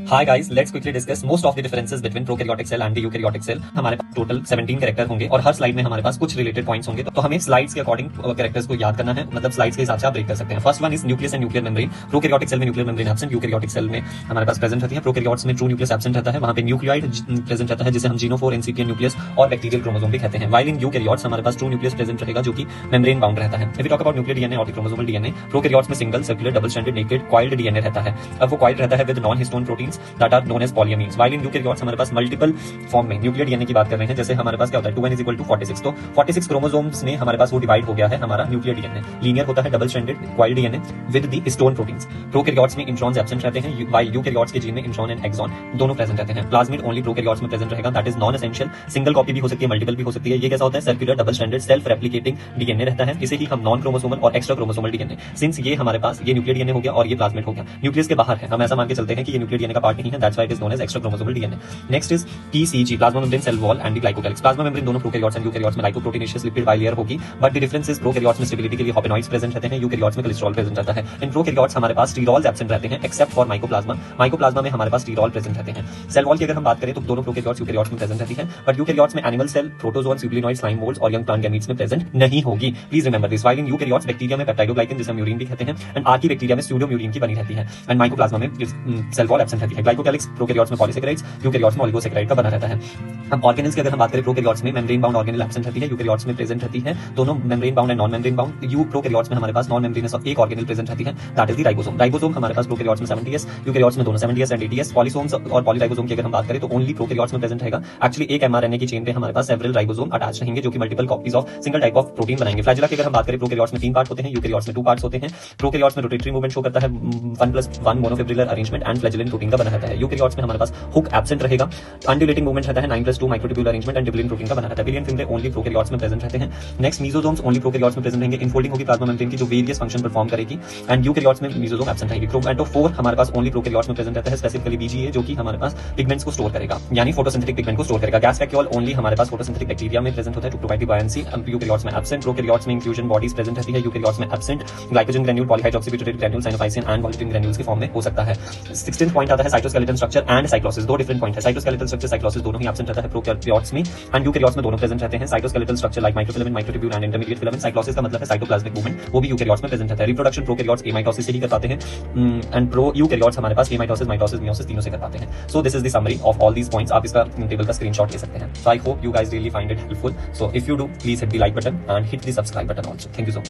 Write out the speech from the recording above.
Hi guys, let's quickly discuss most of the differences between prokaryotic cell and the eukaryotic cell। हमारे पास total 17 character होंगे और हर slide में हमारे पास कुछ related points होंगे, तो हमें स्लाइड्स के अकॉर्डिंग कैरेक्टर्स को याद करना है, मतलब स्लाइड्स के हिसाब से आप ब्रेक कर सकते हैं। First one is nucleus and nuclear membrane. Prokaryotic cell में nuclear membrane absent, eukaryotic cell में हमारे पास प्रेजेंट रहती है। प्रोकैरियोट्स में ट्रू न्यूक्लियस एब्सेंट रहता है, वहां पे न्यूक्लियोइड प्रेजेंट रहता है जिसे हम जीनोफोर, इंसिपिएंट न्यूक्लियस और बैक्टीरियल क्रोमोसोम भी कहते हैं। वाइल इन यूकैरियोट्स हमारे पास ट्रू न्यूक्लियस प्रेजेंट रहेगा जो कि मेम्ब्रेन बाउंड रहता है। If we talk about nuclear DNA और क्रोमोसोमल डीएनए, प्रोकैरियोट्स में single circular double stranded naked coiled DNA रहता है। अब वो कॉइल्ड रहता है with non histone proteins that are known as polyamines. While in eukaryotes हमारे पास मल्टीपल फॉर्म में न्यूक्लियर डीएनए की बात कर रहे हैं, जैसे हमारे पास क्या होता है 2n = 46, तो 46 क्रोमोसोम्स में हमारे पास वो डिवाइड हो गया है हमारा न्यूक्लियर डीएनए। लीनियर होता है, double stranded coiled DNA with the histone proteins. Prokaryotes में इंट्रॉन्स एब्सेंट रहते हैं, वाइल यूकैरियोट्स के जीन में इंट्रॉन एंड एक्सॉन दोनों प्रेजेंट रहते हैं। प्लाज्मिड ओनली प्रोकैरियोट्स में प्रेजेंट रहेगा, that is non essential. Single copy भी हो सकती है, मल्टीपल भी हो सकती है। ये कैसा होता है? Circular double stranded self replicating DNA रहता है। इसे ही हम नॉन क्रोमोसोमल और एक्स्ट्रा क्रोमोसोमल डीएनए, सिंस ये हमारे पास ये न्यूक्लियर डीएनए हो गया और ये प्लाज्मिड हो गया, न्यूक्लियस के बाहर है, हम ऐसा मान के चलते हैं कि ये न्यूक्लियर डीएनए का पार्ट नहीं है, that's why it is known as extra chromosomal DNA. Next is PCG, plasma membrane, cell wall and the glycocalyx. Plasma membrane दोनों प्रोकैरियोट्स एंड यूकैरियोट्स में लाइकोप्रोटीनेशियस लिपिड बाइलेयर होगी, but the difference is prokaryotes में stability के लिए हॉपेनॉइड्स present रहते हैं, eukaryotes में cholesterol present रहता है। इन प्रोकैरियोट्स हमारे पास स्टीरॉल्स एब्सेंट रहते हैं एक्सेप्ट फॉर माइकोप्लाज्मा। माइकोप्लाज्मा में हमारे पास स्टीरॉल प्रेजेंट रहते हैं। सेल वॉल की अगर हम बात करें तो दोनों प्रोकैरियोट्स यूकैरियोट्स में प्रेजेंट रहती है, बट यूकैरियोट्स में animal cell, protozoa, euglenoid, slime moulds और यंग प्लांट गैमीट्स में प्रेजेंट नहीं होगी। Please remember this. While in eukaryotes bacteria में पेप्टाइडोग्लाइकन जिसे म्यूरिन भी कहते हैं, एंड आर्की बैक्टीरिया में स्यूडोम्यूरिन की बनी रहती है, एंड माइकोप्लाज्मा में सेल वॉल एब्सेंट रहती है। ग्लाइकोकैलिक्स प्रोकैरियोट्स में पॉलीसेकेराइड्स, यूकैरियोट्स में ओलिगोसेकेराइड का बना रहता है। अब ऑर्गेनल्स की अगर हम बात करें, प्रोकैरियोट्स में मेम्ब्रेन बाउंड ऑर्गेनल एब्सेंट रहती है, यूकैरियोट्स में प्रेजेंट रहती है। दोनों membrane bound and non membrane bound. Prokaryotes में हमारे पास नॉन मेम्ब्रेनस एक ऑर्गेनल प्रेजेंट रहती है, that is the ribosome. Ribosome हमारे पास प्रोकैरियोट्स में 70s, यूकैरियोट्स में दोनों 70s एंड 80s। पॉलीसोम्स और पॉलीराइबोसोम की अगर हम बात करें तो ओनली प्रोकैरियोट्स में प्रेजेंट रहेगा। एक्चुअली एक एमआरएनए की चेन पे हमारे पास सेवरल राइबोसोम अटैच रहेंगे जो कि multiple copies of single type of protein बनाएंगे। फ्लैजेला की अगर हम बात करें, प्रोकैरियोट्स में 3 पार्ट होते हैं, यूकैरियोट्स में 2 पार्ट्स होते हैं। प्रोकैरियोट्स में रोटेटरी मूवमेंट शो करता है, 1+1 मोनोफिब्रिलर अरेंजमेंट एंड फ्लैजेलिन प्रोटीन का बना रहता है। यूकैरियोट्स में हमारे पास हुक एब्सेंट रहेगा, अनड्यूलेटिंग मूवमेंट रहता है, 9+2 microtubule arrangement and tubulin protein का बना रहता है। बिलियन फिम्रे ओनली प्रोकैरियोट्स में प्रेजेंट रहते हैं। नेक्स्ट मीसोसोम्स ओनली प्रोकैरियोट्स में प्रेजेंट रहेंगे। इनफोल्डिंग होगी प्लाज्मा मेम्ब्रेन की जो वेरियस फंक्शन परफॉर्म करेगी, एंड यूकैरियोट्स में मीसोसोम एब्सेंट रहेगी। क्रोमैटोफोर हमारे पास ओनली प्रोकैरियोट्स में प्रेजेंट रहता है, स्पेसिफिकली बीजीए जो कि हमारे पास पिगमेंट्स को स्टोर करेगा, यानी फोटोसिंथेटिक पिगमेंट को स्टोर करेगा। गैस वैक्यूल ओनली हमारे पास फोटोसिंथेटिक बैक्टीरिया में प्रेजेंट होता है to provide the buoyancy, eukaryotes में एब्सेंट। प्रोकैरियोट्स में इंफ्यूजन बॉडीज प्रेजेंट रहती है, यूकैरियोट्स में absent. Glycogen granule, polyhydroxybutyrate granule, cyanophycin and volutin granules की फॉर्म में हो सकता है। 16th पॉइंट आता है साइटोस्केलेटन स्ट्रक्चर एंड साइक्लोसिस। दो डिफरेंट पॉइंट है, साइटोस्केलेटन स्ट्रक्चर, साइक्लोसिस दोनों ही एब्सेंट रहता है प्रोकैरियोट्स में, एंड यूकैरियोट्स में दोनों प्रेजेंट रहते हैं। Cytoskeletal structure like microfilament, microtubule and intermediate filament. Cyclosis का मतलब है साइटोप्लाज्मिक मूवमेंट, वो भी यूकैरियोट्स में प्रेजेंट रहता है। रिप्रोडक्शन प्रोकैरियोट्स एमाइटोसिस से ही कर पाते हैं, एंड प्रो यूकैरियोट्स हमारे पास एमाइटोसिस, माइटोसिस, मियोसिस तीनों से कर पाते हैं। So this is the summary of all these points. आप इसका टेबल का स्क्रीनशॉट ले सकते हैं। So I hope you guys really find it helpful. So if you do, please hit the like button and hit the subscribe button also. Thank you so much.